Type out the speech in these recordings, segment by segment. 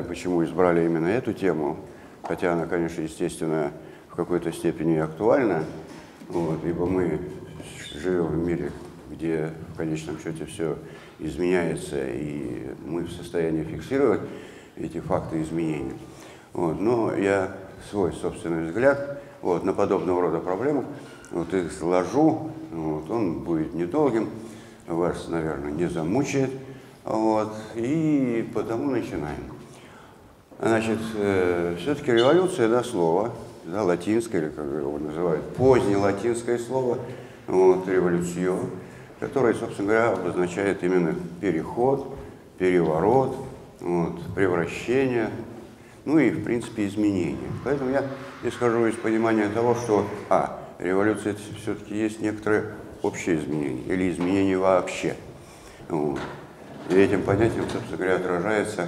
Почему избрали именно эту тему, хотя она, конечно, естественно, в какой-то степени актуальна, вот, ибо мы живем в мире, где в конечном счете все изменяется, и мы в состоянии фиксировать эти факты изменений. Вот, но я свой собственный взгляд вот, на подобного рода проблемы вот, их сложу, вот, он будет недолгим, вас, наверное, не замучает, вот, и потому начинаем. Значит, все-таки революция, да, слово, да, латинское, или как его называют, позднее латинское слово, вот, революцио, которое, собственно говоря, обозначает именно переход, переворот, вот, превращение, ну и, в принципе, изменение. Поэтому я исхожу из понимания того, что, революция все-таки есть некоторые общие изменения, или изменения вообще. Вот. И этим понятием, собственно говоря, отражается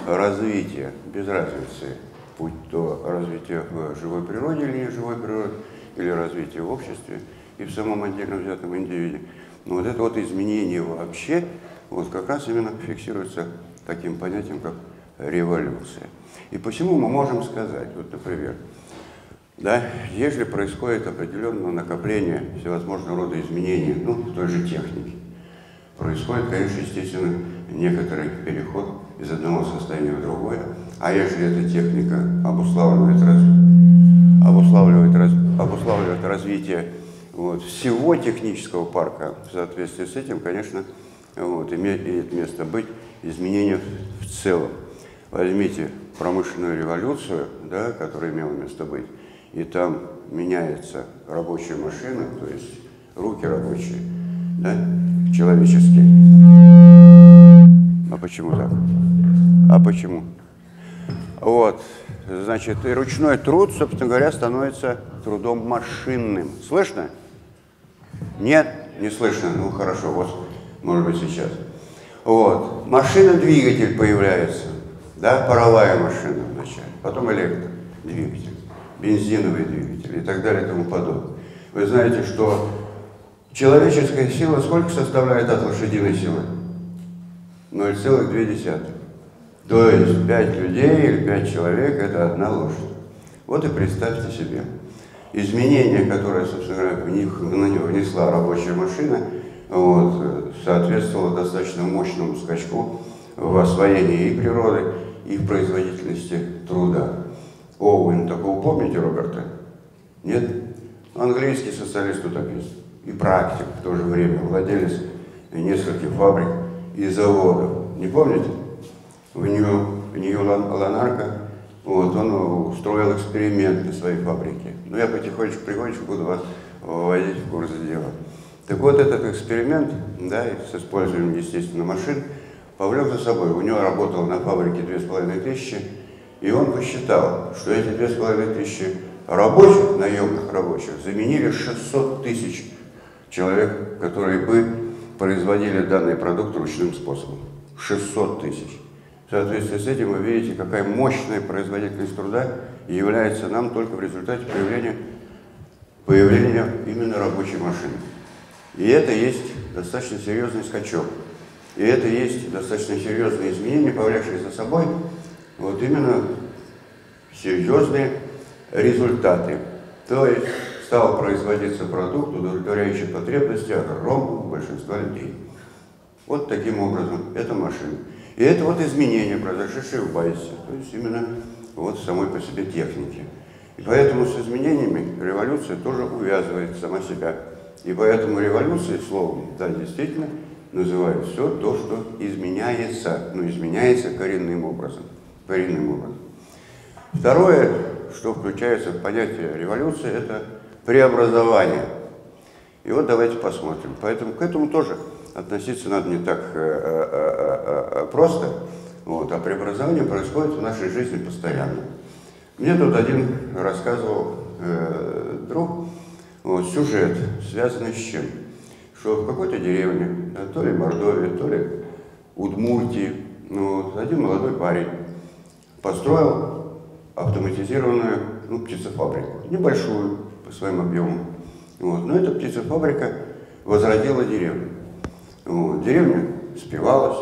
развитие, без разницы, будь то развитие в живой природе или не живой природе, или развитие в обществе и в самом отдельно взятом индивиде. Но вот это вот изменение вообще, вот как раз именно фиксируется таким понятием, как революция. И посему мы можем сказать, вот, например, да, если происходит определенное накопление всевозможного рода изменений, ну, в той же технике, происходит, конечно, естественно, некоторый переход из одного состояния в другое. А если эта техника обуславливает развитие вот, всего технического парка, в соответствии с этим, конечно, вот, имеет место быть изменения в целом. Возьмите промышленную революцию, да, которая имела место быть, и там меняется рабочая машина, то есть руки рабочие, да, человеческие. А почему так? А почему? Вот, значит, и ручной труд, собственно говоря, становится трудом машинным. Слышно? Нет? Не слышно? Ну, хорошо, вот, может быть, сейчас. Вот, машина-двигатель появляется, да, паровая машина вначале, потом электродвигатель, бензиновый двигатель и так далее и тому подобное. Вы знаете, что человеческая сила сколько составляет от лошадиной силы? 0,2. То есть 5 людей или 5 человек – это одна лошадь. Вот и представьте себе. Изменения, которые, собственно говоря, на него внесла рабочая машина, вот, соответствовало достаточно мощному скачку в освоении и природы, и в производительности труда. Оуэн, такого помните, Роберта? Нет? Английский социалист утопист. И практик в то же время, владелец нескольких фабрик и заводов. Не помните? В Нью-Ланарко вот, он устроил эксперимент на своей фабрике. Но я потихонечку буду вас вводить в курс дела. Так вот, этот эксперимент, да, с использованием, естественно, машин, повлек за собой. У него работало на фабрике 2500, и он посчитал, что эти 2500 рабочих, наемных рабочих, заменили 600 тысяч человек, которые бы производили данный продукт ручным способом. 600 тысяч. В соответствии с этим вы видите, какая мощная производительность труда является нам только в результате появления именно рабочей машины. И это есть достаточно серьезный скачок. И это есть достаточно серьезные изменения, повлекшие за собой вот именно серьезные результаты. То есть стал производиться продукт, удовлетворяющий потребности огромного большинства людей. Вот таким образом это машина. И это вот изменения, произошедшие в Байсе, то есть именно вот в самой по себе технике. И поэтому с изменениями революция тоже увязывает сама себя. И поэтому революцией словом, да, действительно, называют все то, что изменяется, но изменяется коренным образом. Второе, что включается в понятие революции, это преобразование. И вот давайте посмотрим. Поэтому к этому тоже относиться надо не так просто. Вот, а преобразование происходит в нашей жизни постоянно. Мне тут один рассказывал друг вот, сюжет, связанный с чем? Что в какой-то деревне, то ли Мордовии, то ли Удмуртии, вот, один молодой парень построил автоматизированную птицефабрику, небольшую по своим объемам. Вот, но эта птицефабрика возродила деревню. Вот, деревня спивалась,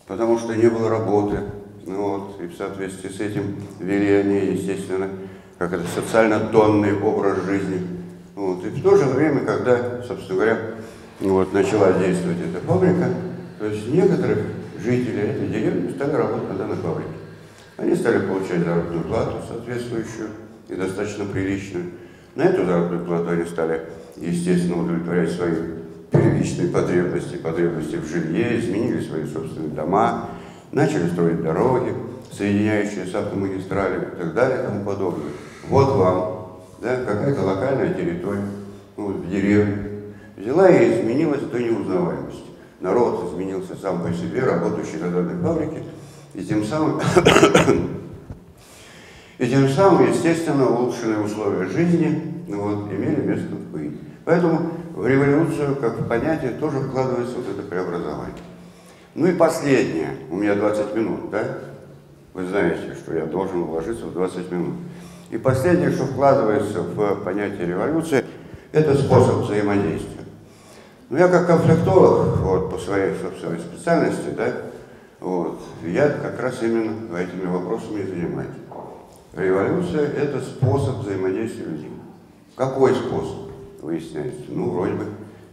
потому что не было работы. Вот, и в соответствии с этим вели они, естественно, как это социально-донный образ жизни. Вот, и в то же время, когда, собственно говоря, вот, начала действовать эта фабрика, то есть некоторых жителей этой деревни стали работать на данной фабрике. Они стали получать заработную плату соответствующую и достаточно приличную. На эту заработную плату они стали, естественно, удовлетворять свои первичные потребности, потребности в жилье, изменили свои собственные дома, начали строить дороги, соединяющие с автомагистралями и так далее и тому подобное. Вот вам, да, какая-то локальная территория, вот, в деревне, взяла и изменилась до неузнаваемости. Народ изменился сам по себе, работающий на данной фабрике, и тем самым, естественно, улучшенные условия жизни вот, имели место быть. Поэтому в революцию, как в понятие, тоже вкладывается вот это преобразование. Ну и последнее. У меня 20 минут, да? Вы знаете, что я должен уложиться в 20 минут. И последнее, что вкладывается в понятие революции, это способ взаимодействия. Ну, я как конфликтолог, вот, по своей собственной специальности, да, вот, я как раз именно этими вопросами и занимаюсь. Революция – это способ взаимодействия людей. Какой способ? Выясняется. Ну, вроде бы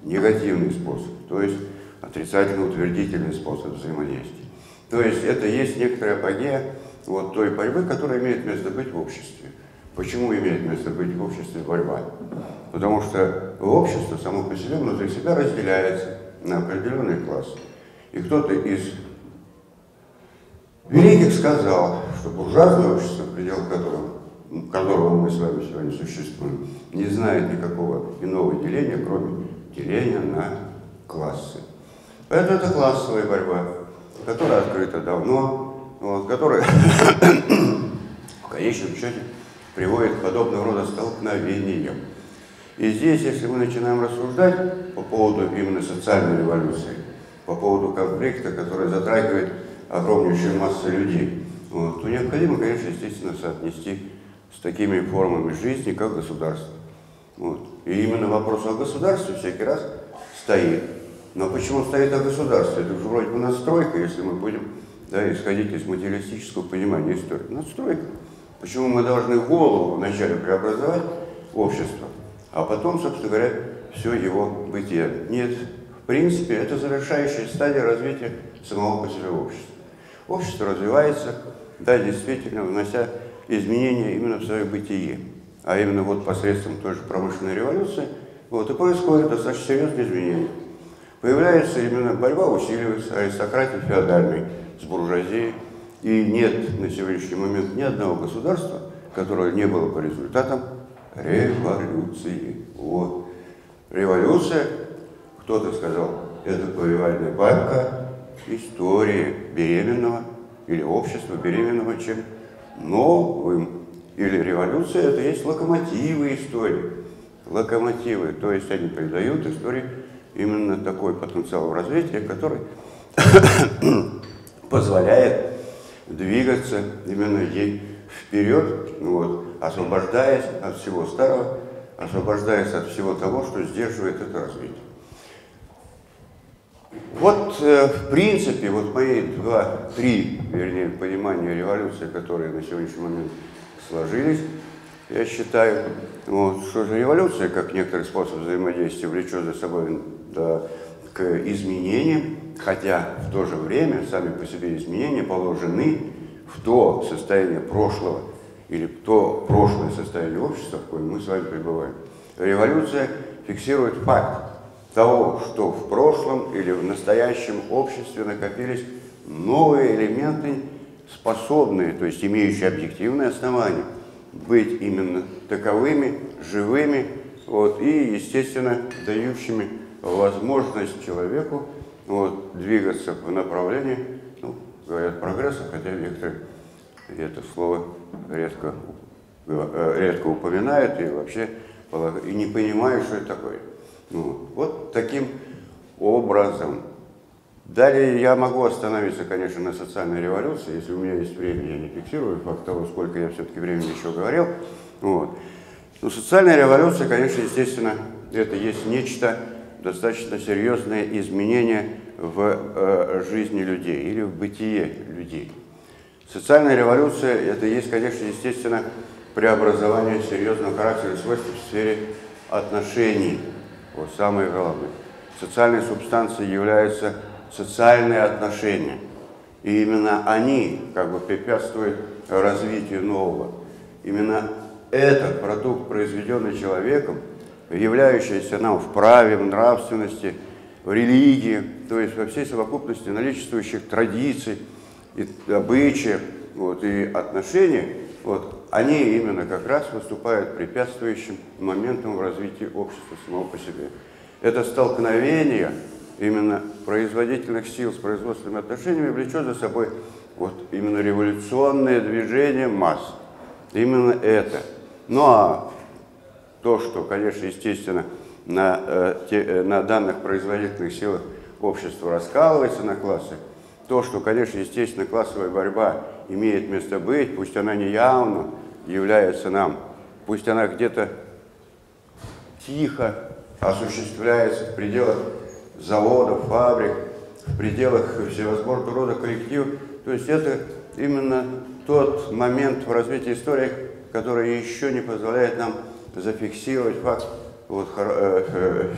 негативный способ, то есть отрицательно-утвердительный способ взаимодействия. То есть это есть некоторая апогея вот, той борьбы, которая имеет место быть в обществе. Почему имеет место быть в обществе борьба? Потому что общество само по себе внутри себя разделяется на определенные классы. И кто-то из великих сказал, что буржуазное общество, в пределах которого мы с вами сегодня существуем, не знает никакого иного деления, кроме деления на классы. Поэтому это классовая борьба, которая открыта давно, вот, которая в конечном счете приводит к подобного рода столкновениям. И здесь, если мы начинаем рассуждать по поводу именно социальной революции, по поводу конфликта, который затрагивает огромнейшую массу людей, вот, то необходимо, конечно, естественно, соотнести с такими формами жизни, как государство. Вот. И именно вопрос о государстве всякий раз стоит. Но почему стоит о государстве? Это же вроде бы настройка, если мы будем, да, исходить из материалистического понимания истории. Настройка. Почему мы должны голову вначале преобразовать общество, а потом, собственно говоря, все его бытие? Нет, в принципе, это завершающая стадия развития самого по себе общества. Общество развивается, да, действительно, внося изменения именно в свое бытие. А именно вот посредством той же промышленной революции вот, и происходит достаточно серьезные изменения. Появляется именно борьба, усиливается аристократия феодальной с буржуазией. И нет на сегодняшний момент ни одного государства, которое не было по результатам революции. Вот. Революция, кто-то сказал, это повивальная бабка истории беременного или общества беременного чем новым. Или революция – это есть локомотивы истории. Локомотивы, то есть они придают истории именно такой потенциал развития, который позволяет двигаться именно ей вперед, вот, освобождаясь от всего старого, освобождаясь от всего того, что сдерживает это развитие. Вот, в принципе, вот мои три, вернее, понимания революции, которые на сегодняшний момент сложились, я считаю, вот, что же революция, как некоторый способ взаимодействия, влечет за собой к изменениям, хотя в то же время сами по себе изменения положены в то состояние прошлого или в то прошлое состояние общества, в коем мы с вами пребываем. Революция фиксирует факт того, что в прошлом или в настоящем обществе накопились новые элементы, способные, то есть имеющие объективное основание, быть именно таковыми, живыми, вот, и, естественно, дающими возможность человеку вот, двигаться в направлении говорят прогрессом, хотя некоторые это слово редко упоминают и вообще и не понимают, что это такое. Ну, вот таким образом. Далее я могу остановиться, конечно, на социальной революции. Если у меня есть время, я не фиксирую факт того, сколько я все-таки времени еще говорил. Вот. Но социальная революция, конечно, естественно, это есть нечто достаточно серьезное изменение в жизни людей или в бытие людей. Социальная революция – это есть, конечно, естественно, преобразование серьезного характера и свойств в сфере отношений. Вот самое главное. Социальной субстанцией являются социальные отношения. И именно они как бы препятствуют развитию нового. Именно этот продукт, произведенный человеком, являющийся нам в праве, в нравственности, в религии, то есть во всей совокупности наличествующих традиций, и обычаев вот, и отношений, вот, они именно как раз выступают препятствующим моментом в развитии общества самого по себе. Это столкновение именно производительных сил с производственными отношениями влечет за собой вот, именно революционное движение масс. Именно это. Ну а то, что, конечно, естественно, на данных производительных силах общество раскалывается на классы, то, что, конечно, естественно, классовая борьба имеет место быть, пусть она не явно является нам, пусть она где-то тихо осуществляется в пределах заводов, фабрик, в пределах всевозможного рода коллективов, то есть это именно тот момент в развитии истории, который еще не позволяет нам зафиксировать факт вот,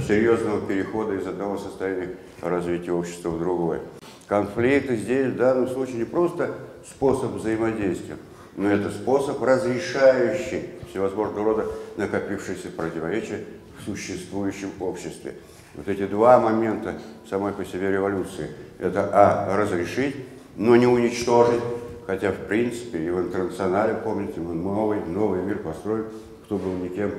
серьезного перехода из одного состояния развития общества в другое. Конфликты здесь в данном случае не просто способ взаимодействия, но это способ, разрешающий всевозможного рода накопившиеся противоречия в существующем обществе. Вот эти два момента самой по себе революции. Это разрешить, но не уничтожить, хотя в принципе и в интернационале, помните, мы новый мир построим, кто был никем,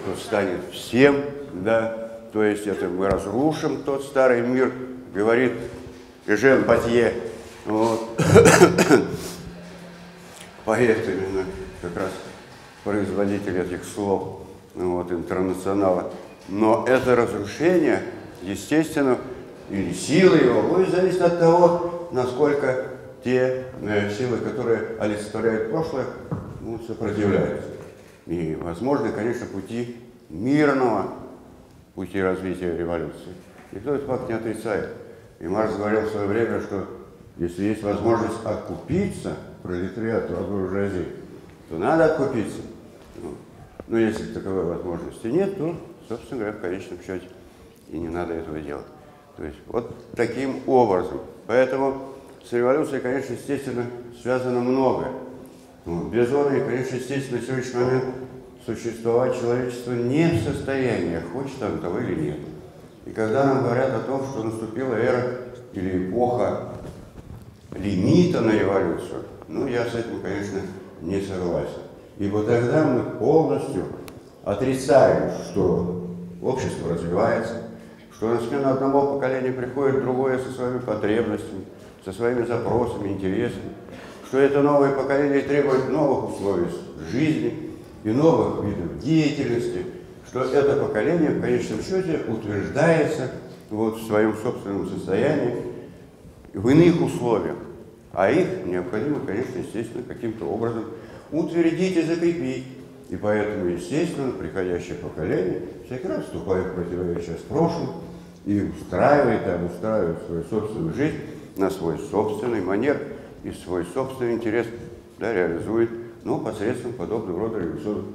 тот станет всем, да, то есть это мы разрушим тот старый мир, говорит Жен Батье, вот. Поэт именно, как раз производитель этих слов, вот, интернационала. Но это разрушение, естественно, или силы его будет зависеть от того, насколько те силы, которые олицетворяют прошлое, сопротивляются. И возможны, конечно, пути мирного пути развития революции. Никто этот факт не отрицает. И Маркс говорил в свое время, что если есть возможность откупиться пролетариату от буржуазии, то надо откупиться. Но если таковой возможности нет, то, собственно говоря, в конечном счете и не надо этого делать. То есть вот таким образом. Поэтому с революцией, конечно, естественно, связано многое. Без оной, конечно, естественно, на сегодняшний момент существовать человечество не в состоянии, хочет оно того или нет. И когда нам говорят о том, что наступила эра или эпоха лимита на революцию, ну, я с этим, конечно, не согласен. Ибо тогда мы полностью отрицаем, что общество развивается, что на смену одного поколения приходит другое со своими потребностями, со своими запросами, интересами, что это новое поколение требует новых условий жизни и новых видов деятельности, что это поколение в конечном счете утверждается вот в своем собственном состоянии в иных условиях, а их необходимо, конечно, естественно, каким-то образом утвердить и закрепить. И поэтому, естественно, приходящее поколение всякий раз вступает в противоречие с прошлым и устраивает и обустраивает свою собственную жизнь на свой собственный манер и свой собственный интерес, да, реализует, но посредством подобного рода революционных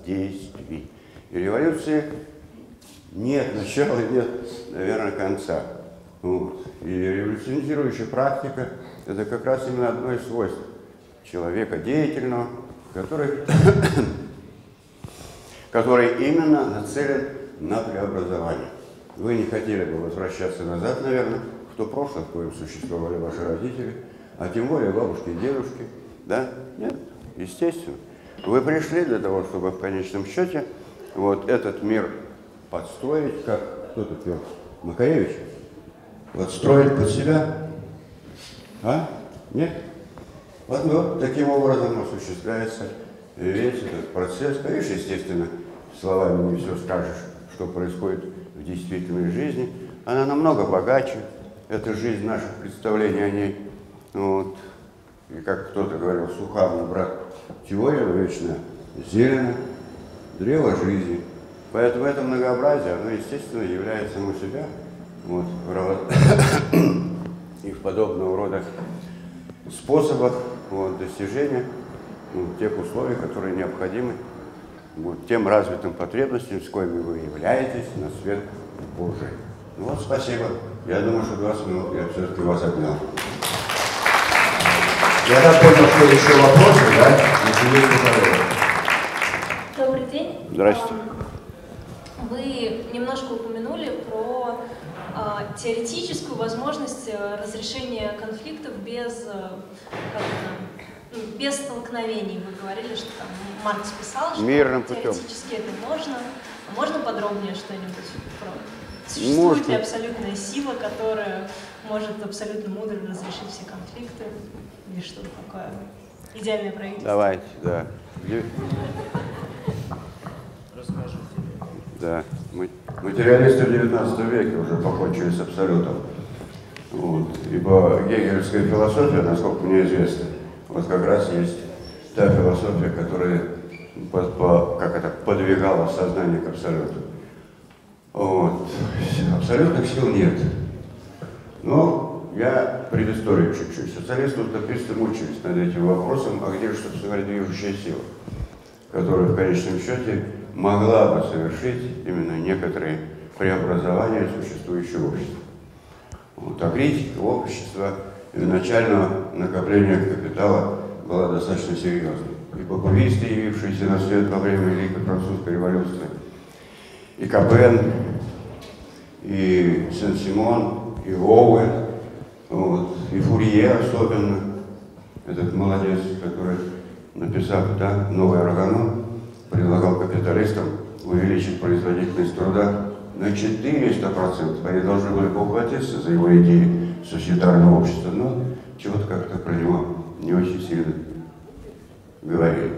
действий. И революции нет начала, нет, наверное, конца. Вот. И революционизирующая практика – это как раз именно одно из свойств человека деятельного, который именно нацелен на преобразование. Вы не хотели бы возвращаться назад, наверное, в то прошлое, в коем существовали ваши родители, а тем более бабушки и дедушки, да? Нет, естественно. Вы пришли для того, чтобы в конечном счете вот этот мир подстроить, как кто-то пел, Макаревич, подстроить под себя. А? Нет? Вот таким образом осуществляется весь этот процесс. Конечно, естественно, словами не все скажешь, что происходит в действительной жизни. Она намного богаче. Это жизнь, наших представлений о ней. Вот. И как кто-то говорил, суха, мой брат, теория вечная, зелена, древо жизни. Поэтому это многообразие, оно, естественно, является само себя. Вот, и в подобного рода способах достижения тех условий, которые необходимы тем развитым потребностям, с коими вы являетесь на свет Божий. Ну вот, спасибо. Я думаю, что 20 минут я все-таки вас обнял. Я так понял, что еще вопросы, да? Если есть вопросы. Добрый день. Здрасте. Вы немножко упомянули про теоретическую возможность разрешения конфликтов без столкновений. Вы говорили, что там Маркс писал, что мирным путем. Теоретически это можно. А можно подробнее что-нибудь про... Существует ли абсолютная сила, которая может абсолютно мудро разрешить все конфликты? Или что-то такое? Идеальное правительство? Давайте, да. Расскажите. Да. Материалисты в 19 веке уже покончили с абсолютом. Вот. Ибо гегельская философия, насколько мне известно, вот как раз есть та философия, которая подвигала сознание к абсолюту. Вот. Абсолютных сил нет. Но я предысторию чуть-чуть. Социалисты-утописты мучились над этим вопросом, а где же, собственно говоря, движущая сила, которая в конечном счете могла бы совершить именно некоторые преобразования существующего общества. Вот. А критика общества и начального накопления капитала была достаточно серьезной. И популисты, явившиеся на свет во время Великой Французской революции, и Капен, и Сен-Симон, и Оуэн, вот, и Фурье особенно, этот молодец, который, написав новый органон, предлагал капиталистам увеличить производительность труда на 400%. Они должны были поухватиться за его идеи сосчетарного общества, но чего-то как-то про него не очень сильно говорили.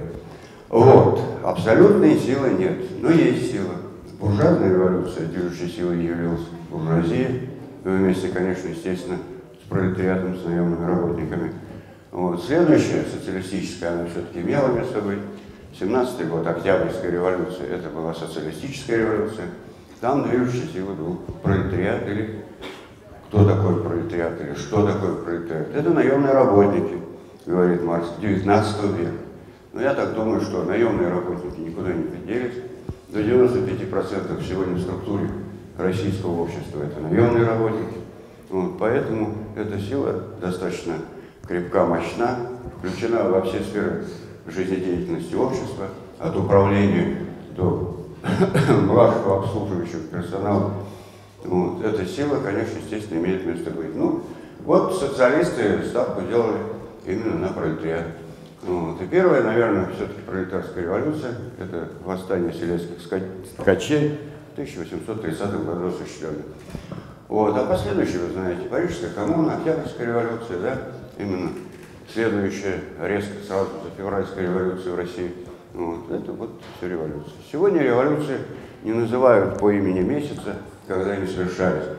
Вот. Абсолютной силы нет, но есть сила. Буржуазная революция, движущей силой явилась буржуазия, вместе, конечно, естественно, с пролетариатом, с наемными работниками. Вот. Следующая, социалистическая, она все-таки имела место быть. 17-й год, Октябрьская революция, это была социалистическая революция. Там движущей силой был пролетариат, или кто такой пролетариат, или что такое пролетариат. Это наемные работники, говорит Маркс, 19 века. Но я так думаю, что наемные работники никуда не поделись. До 95% сегодня в структуре российского общества это наемные работники. Вот, поэтому эта сила достаточно крепка, мощна, включена во все сферы жизнедеятельности общества, от управления до младшего обслуживающего персонала. Вот, эта сила, конечно, естественно, имеет место быть. Ну, вот социалисты ставку делали именно на пролетариат. Вот. И первая, наверное, все-таки пролетарская революция, это восстание селецких ткачей в 1830 году осуществленное. Вот. А последующие, вы знаете, Парижская коммуна, Октябрьская революция, да, именно следующая резко сразу за февральской революцией в России. Вот. Это вот все революция. Сегодня революции не называют по имени месяца, когда они совершались,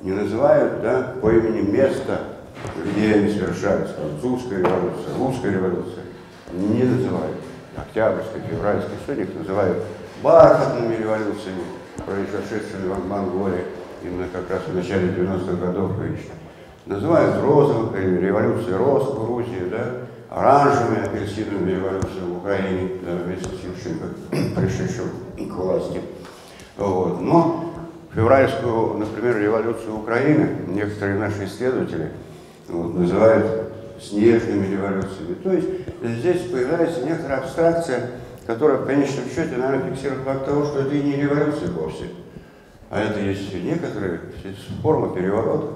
не называют, да, по имени места, где они совершались. Французская революция, русская революция. Не называют Октябрьской, Февральской, сегодня их называют бархатными революциями, произошедшими в Монголии, именно как раз в начале 90-х годов еще. Называют розовым, революцией роз в Грузии, да, оранжевыми апельсиновыми революциями в Украине, да, вместе с Ющенко, пришедшим к власти. Вот. Но февральскую, например, революцию Украины некоторые наши исследователи называют снежными революциями. То есть здесь появляется некоторая абстракция, которая в конечном счете, наверное, фиксирует факт того, что это и не революция вовсе, а это есть некоторые формы переворота,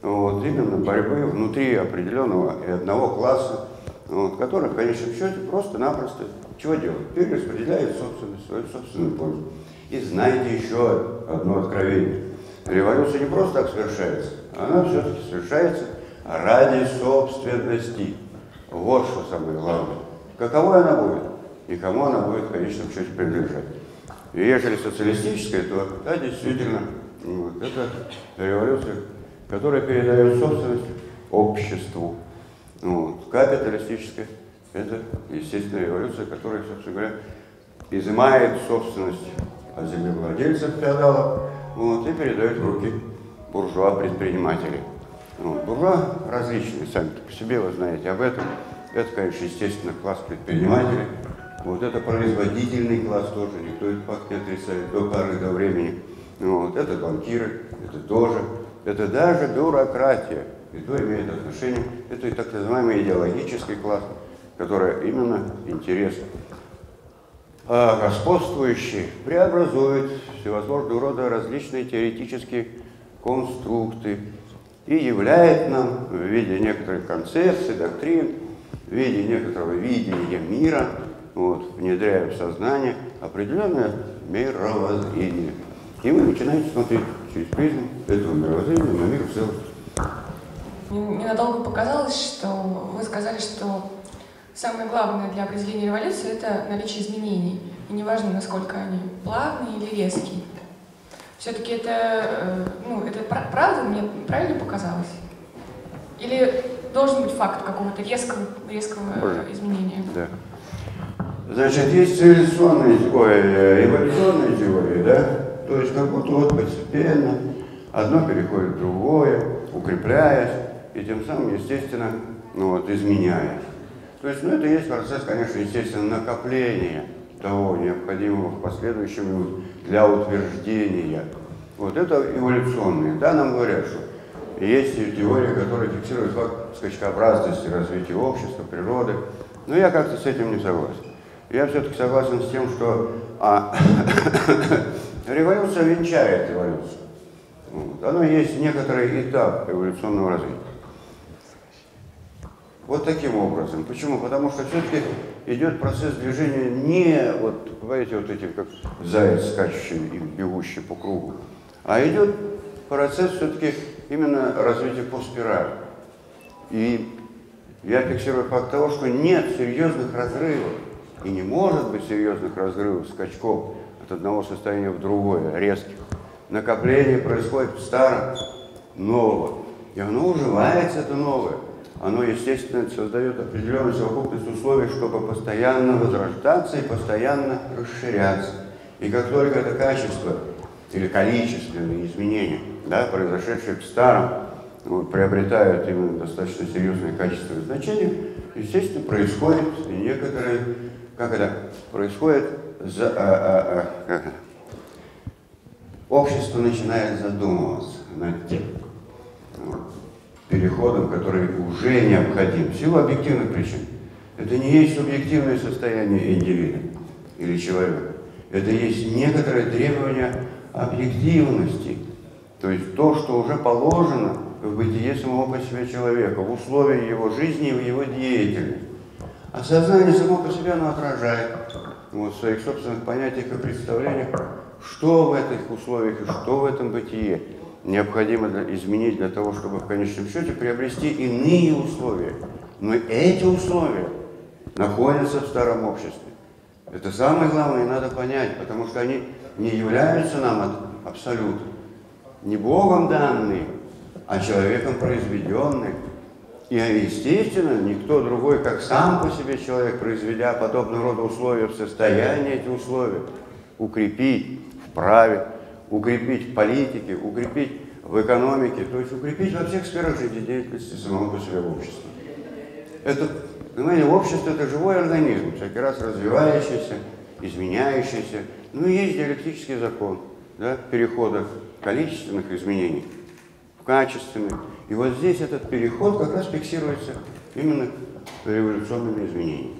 вот, именно борьбы внутри определенного и одного класса, вот, который в конечном счете просто-напросто чего делает? Перераспределяет собственность, свою собственную пользу. И знаете еще одно откровение. Революция не просто так совершается, она все-таки совершается ради собственности. Вот что самое главное. Каковой она будет? И кому она будет в конечном счете принадлежать. И ежели социалистическая, то да, действительно, вот, это революция, которая передает собственность обществу. Вот. Капиталистическая – это, естественно, революция, которая, собственно говоря, изымает собственность от землевладельцев, феодалов, вот, и передает в руки буржуа-предпринимателей. Вот. Буржуа различные, сами по себе вы знаете об этом. Это, конечно, естественно, класс предпринимателей. Вот это производительный класс тоже, никто этот факт не отрицает до поры до времени. Вот. Это банкиры, это тоже, это даже бюрократия. И то имеет отношение, это и так называемый идеологический класс, который именно интерес господствующий преобразует всевозможного рода различные теоретические конструкты и являет нам в виде некоторых концепций, доктрин, в виде некоторого видения мира, вот, внедряя в сознание определенное мировоззрение. И вы начинаете смотреть через призму этого мировоззрения на мир в целом. Мне надолго показалось, что вы сказали, что самое главное для определения революции – это наличие изменений. И неважно, насколько они плавные или резкие. Все-таки это правда, мне правильно показалось? Или должен быть факт какого-то резкого изменения? Да. Значит, есть эволюционные теории, да? То есть как будто вот постепенно одно переходит в другое, укрепляясь, и тем самым, естественно, изменяясь. То есть, это есть процесс, конечно, естественно, накопления того необходимого в последующем для утверждения. Вот это эволюционные. Да, нам говорят, что есть теории, которые фиксируют факт скачкообразности развития общества, природы, но я как-то с этим не согласен. Я все-таки согласен с тем, что революция венчает эволюцию. Вот. Оно есть некоторый этап эволюционного развития. Вот таким образом. Почему? Потому что все-таки идет процесс движения не вот, понимаете, вот этим, как заяц, скачущий и бегущий по кругу, а идет процесс все-таки именно развития по спирали. И я фиксирую факт того, что нет серьезных разрывов, и не может быть серьезных разрывов, скачков от одного состояния в другое, резких. Накопление происходит в старом, нового, и оно уживается, это новое. Оно, естественно, создает определенную совокупность условий, чтобы постоянно возрождаться и постоянно расширяться. И как только это качество или количественные изменения, да, произошедшие в старом, приобретают именно достаточно серьезное качественное значение, естественно, происходит некоторые, общество начинает задумываться над тем переходом, который уже необходим, в силу объективных причин. Это не есть субъективное состояние индивида или человека. Это есть некоторое требование объективности, то есть то, что уже положено в бытие самого по себе человека, в условиях его жизни и в его деятельности. А сознание само по себе оно отражает в своих собственных понятиях и представлениях, что в этих условиях и что в этом бытие необходимо изменить для того, чтобы в конечном счете приобрести иные условия. Но эти условия находятся в старом обществе. Это самое главное, надо понять, потому что они не являются нам абсолютно, не Богом данные, а человеком произведенные. И, естественно, никто другой, как сам по себе человек, произведя подобного рода условия, в состоянии эти условия укрепить в праве, укрепить в политике, укрепить в экономике, то есть укрепить во всех сферах жизнедеятельности самого по себе общества. Это, понимаете, общество – это живой организм, всякий раз развивающийся, изменяющийся. Ну и есть диалектический закон, да, перехода количественных изменений в качественных. И вот здесь этот переход как раз фиксируется именно революционными изменениями.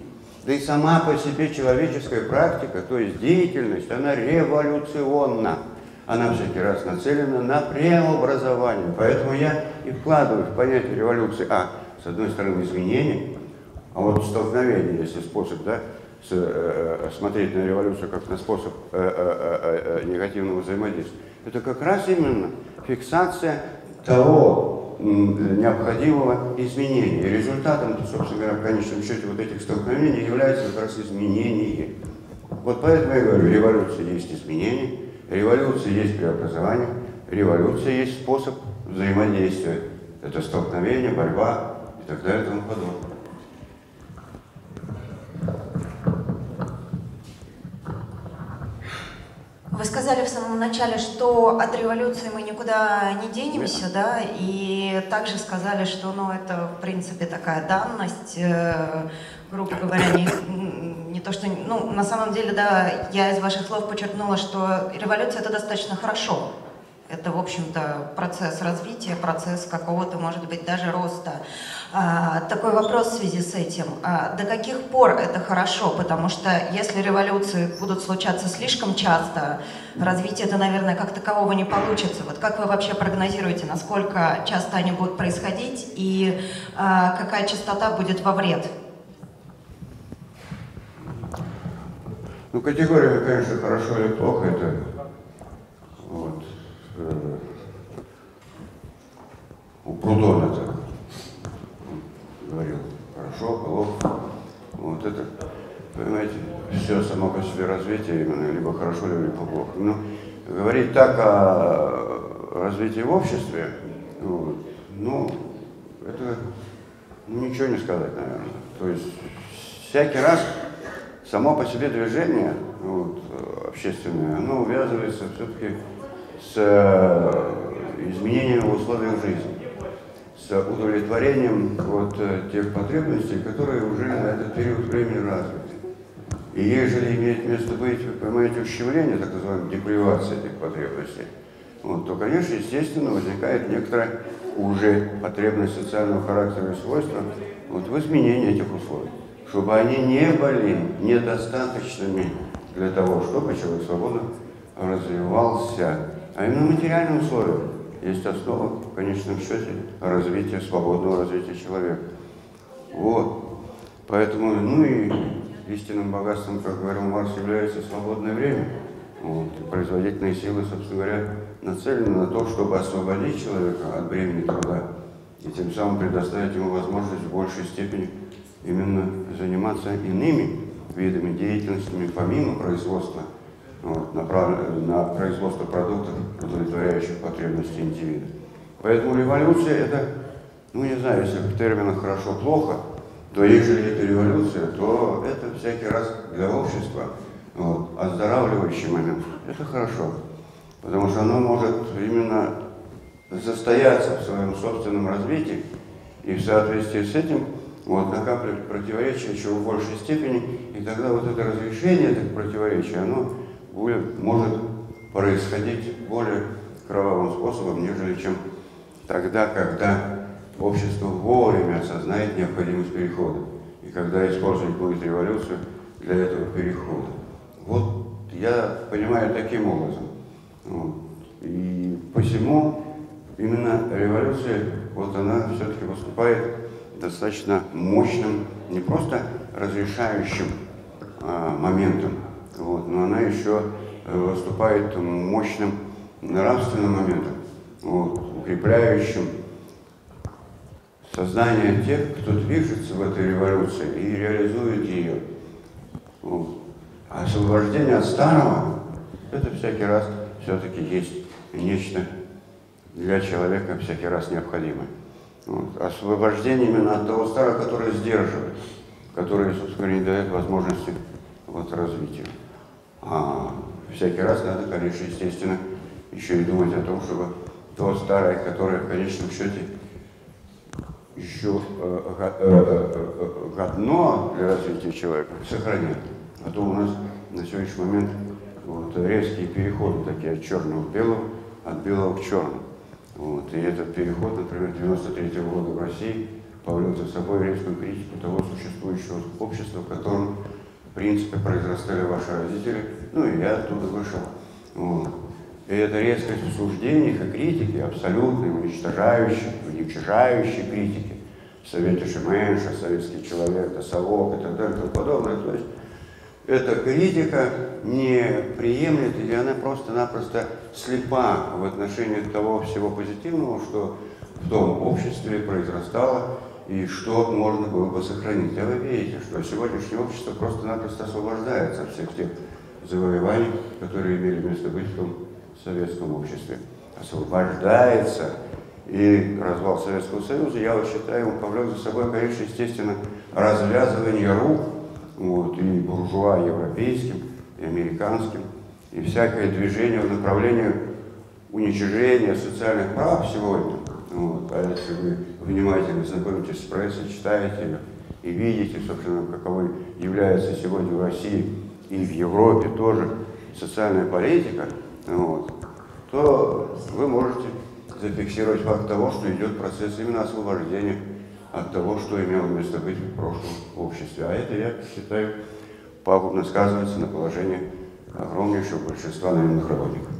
Да и сама по себе человеческая практика, то есть деятельность, она революционна. Она всякий раз нацелена на преобразование. Поэтому я и вкладываю в понятие революции, с одной стороны, изменения, а вот столкновение, если способ, да, смотреть на революцию как на способ негативного взаимодействия, это как раз именно фиксация того необходимого изменения. И результатом, собственно говоря, в конечном счете вот этих столкновений является как раз изменение. Вот поэтому я говорю, революция есть изменение, революция есть преобразование, революция есть способ взаимодействия. Это столкновение, борьба и так далее и тому подобное. Вы сказали в самом начале, что от революции мы никуда не денемся, да, и также сказали, что, ну, это, в принципе, такая данность, грубо говоря, не то, что, ну, на самом деле, да, я из ваших слов подчеркнула, что революция — это достаточно хорошо. Это, в общем-то, процесс развития, процесс какого-то, может быть, даже роста. Такой вопрос в связи с этим. До каких пор это хорошо? Потому что если революции будут случаться слишком часто, развитие это, наверное, как такового не получится. Вот как вы вообще прогнозируете, насколько часто они будут происходить и какая частота будет во вред? Ну, категория, конечно, хорошо или плохо, это вот, у Прудона так говорил, хорошо, плохо. Вот это, понимаете, все само по себе развитие именно, либо хорошо, либо плохо. Но говорить так о развитии в обществе, вот, ну, это ничего не сказать, наверное. То есть всякий раз само по себе движение вот, общественное, оно увязывается все-таки с изменением в условиях жизни, с удовлетворением вот, тех потребностей, которые уже на этот период времени развиты. И ежели имеет место быть, вы понимаете, ущемление, так называемая депривация этих потребностей, вот, то, конечно, естественно, возникает некоторая уже потребность социального характера и свойства вот, в изменении этих условий, чтобы они не были недостаточными для того, чтобы человек свободно развивался. А именно материальные условия есть основа, в конечном счете, развития, свободного развития человека. Вот. Поэтому, ну и истинным богатством, как говорил Маркс, является свободное время. Вот. И производительные силы, собственно говоря, нацелены на то, чтобы освободить человека от бремени труда и тем самым предоставить ему возможность в большей степени именно заниматься иными видами деятельности, помимо производства, вот, на производство продуктов, удовлетворяющих потребности индивида. Поэтому революция это, ну не знаю, если в терминах хорошо-плохо, то если это революция, то это всякий раз для общества вот, оздоравливающий момент. Это хорошо, потому что оно может именно застояться в своем собственном развитии и в соответствии с этим вот, накапливать противоречия еще в большей степени, и тогда вот это разрешение этих противоречий, оно может происходить более кровавым способом, нежели чем тогда, когда общество вовремя осознает необходимость перехода, и когда использовать будет революцию для этого перехода. Вот я понимаю таким образом. Вот. И посему именно революция, вот она все-таки выступает достаточно мощным, не просто разрешающим моментом, вот, но она еще выступает мощным нравственным моментом, вот, укрепляющим сознание тех, кто движется в этой революции и реализует ее. Вот. А освобождение от старого, это всякий раз все-таки есть нечто для человека всякий раз необходимое. Вот. Освобождение именно от того старого, которое сдерживает, которое, собственно говоря, не дает возможности вот, развитию. А всякий раз надо, конечно, естественно, еще и думать о том, чтобы то старое, которое в конечном счете еще годно для развития человека, сохранять. А то у нас на сегодняшний момент вот, резкие переходы такие от черного к белому, от белого к черному. Вот. И этот переход, например, 1993 года в России повлек за собой резкую критику того существующего общества, в котором, в принципе, произрастали ваши родители, ну и я оттуда вышел. Вот. И эта резкость в суждениях и критике, абсолютной, уничтожающей критики, в Совете Шименша, Советский человек, Досолок и так далее и тому подобное, то есть эта критика не приемлет, или она просто-напросто слепа в отношении того всего позитивного, что в том обществе произрастало и что можно было бы сохранить. А вы видите, что сегодняшнее общество просто-напросто освобождается от всех тех завоеваний, которые имели место быть в том советском обществе. Освобождается. И развал Советского Союза, я вот считаю, повлек за собой, конечно, естественно, развязывание рук вот, и буржуа европейским, и американским, и всякое движение в направлении уничижения социальных прав сегодня. Вот. А если вы внимательно знакомитесь с прессой, читаете ее и видите, собственно, каковой является сегодня в России и в Европе тоже социальная политика, вот, то вы можете зафиксировать факт того, что идет процесс именно освобождения от того, что имело место быть в прошлом обществе. А это, я считаю, пагубно сказывается на положении огромнейшего большинства наемных работников.